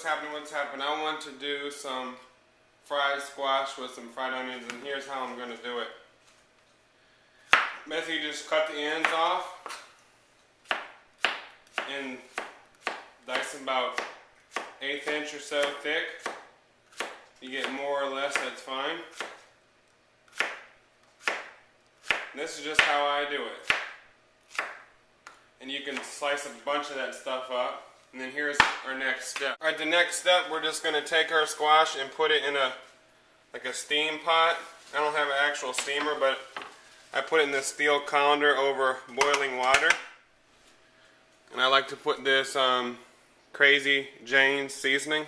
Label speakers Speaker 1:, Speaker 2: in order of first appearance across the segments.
Speaker 1: what's happening. I want to do some fried squash with some fried onions, and here's how I'm going to do it. Basically, you just cut the ends off and dice them about 1/8 inch or so thick. You get more or less, that's fine. And this is just how I do it. And you can slice a bunch of that stuff up. And then here's our next step. Alright, the next step, we're just going to take our squash and put it in a steam pot. I don't have an actual steamer, but I put it in this steel colander over boiling water. And I like to put this Crazy Jane's seasoning.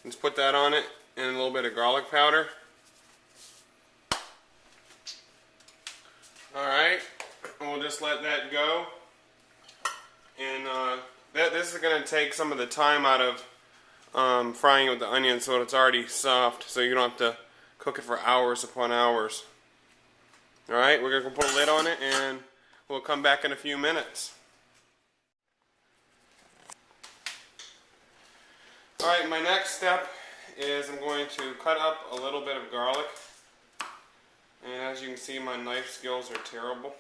Speaker 1: Just put that on it and a little bit of garlic powder. Alright, and we'll just let that go. And this is going to take some of the time out of frying with the onions, so it's already soft, so you don't have to cook it for hours upon hours. Alright, we're going to put a lid on it and we'll come back in a few minutes. Alright, my next step is I'm going to cut up a little bit of garlic. And as you can see, my knife skills are terrible.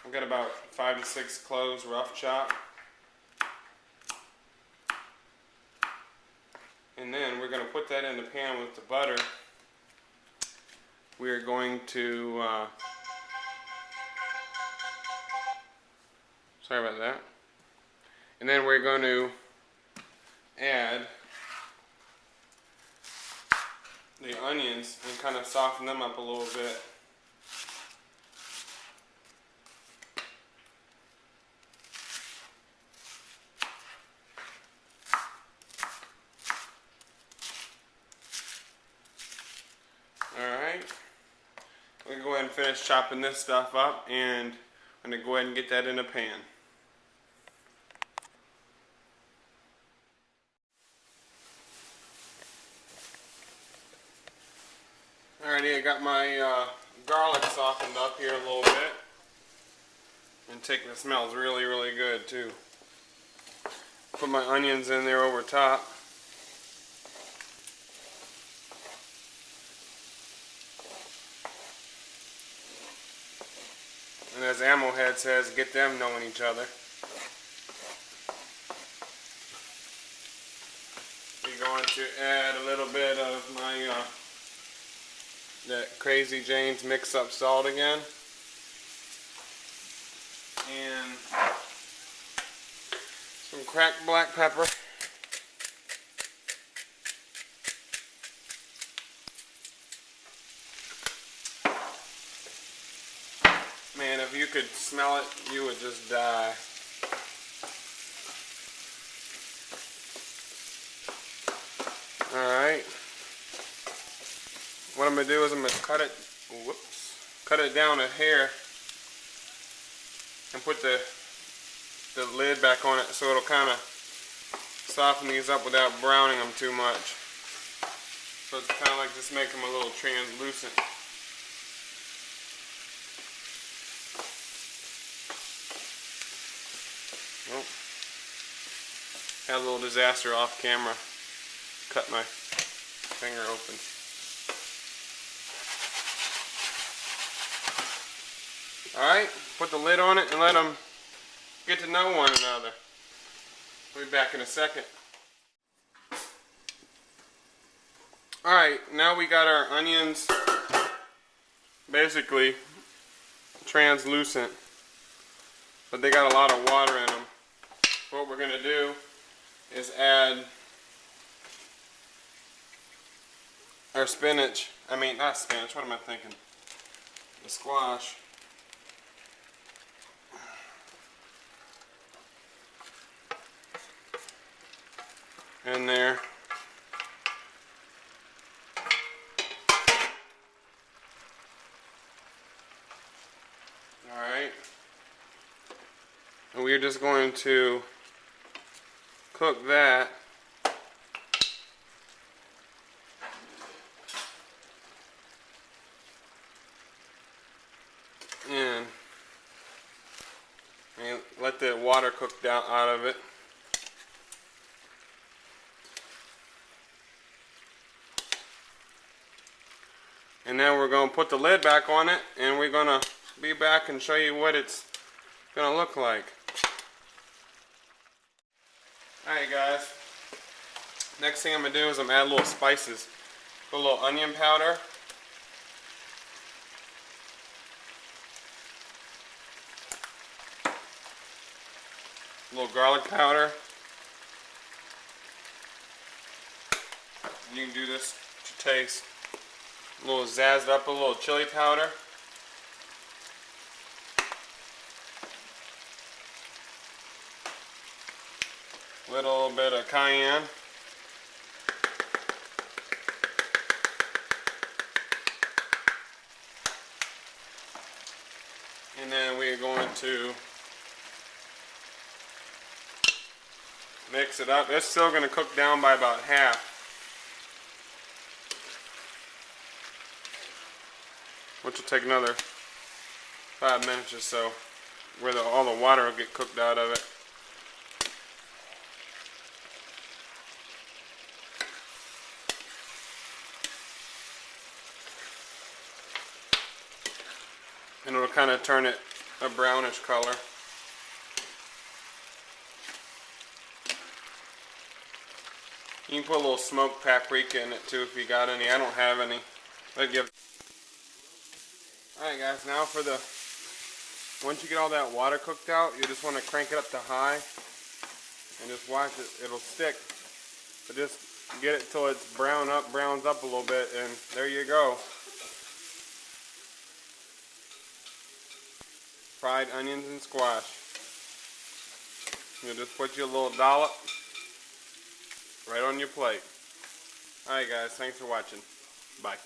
Speaker 1: I've got about 5 to 6 cloves rough chop. And then we're going to put that in the pan with the butter. We are going to, sorry about that. And then we're going to add the onions and kind of soften them up a little bit. Alright, we're going to go ahead and finish chopping this stuff up, and I'm going to go ahead and get that in a pan. Alrighty, I got my garlic softened up here a little bit. And the smells really, really good too. Put my onions in there over top. And as Ammo Head says, get them knowing each other. We're going to add a little bit of my that Crazy Jane's mix-up salt again. And some cracked black pepper. Man, if you could smell it, you would just die. Alright. What I'm going to do is I'm going to cut it down a hair and put the lid back on it so it'll kind of soften these up without browning them too much. So it's kind of like just make them a little translucent. Oh. Had a little disaster off camera. Cut my finger open. Alright, put the lid on it and let them get to know one another. We'll be back in a second. Alright, now we got our onions basically translucent, but they got a lot of water in them. What we're going to do is add our spinach. Not spinach, what am I thinking? The squash. In there. Alright. And we're just going to cook that in and let the water cook down out of it. And then we're going to put the lid back on it, and we're going to be back and show you what it's going to look like. Alright guys, next thing I'm going to do is I'm going to add a little spices. Put a little onion powder. A little garlic powder. You can do this to taste. A little zazzed up, a little chili powder. Little bit of cayenne. And then we're going to mix it up. It's still going to cook down by about half. Which will take another 5 minutes or so, where all the water will get cooked out of it. And it'll kind of turn it a brownish color. You can put a little smoked paprika in it too if you got any. I don't have any. Alright guys, now for once you get all that water cooked out, you just want to crank it up to high and just watch it. It'll stick. But just get it till it's browns up a little bit, and there you go. Fried onions and squash. You just put your little dollop right on your plate. Alright guys, thanks for watching. Bye.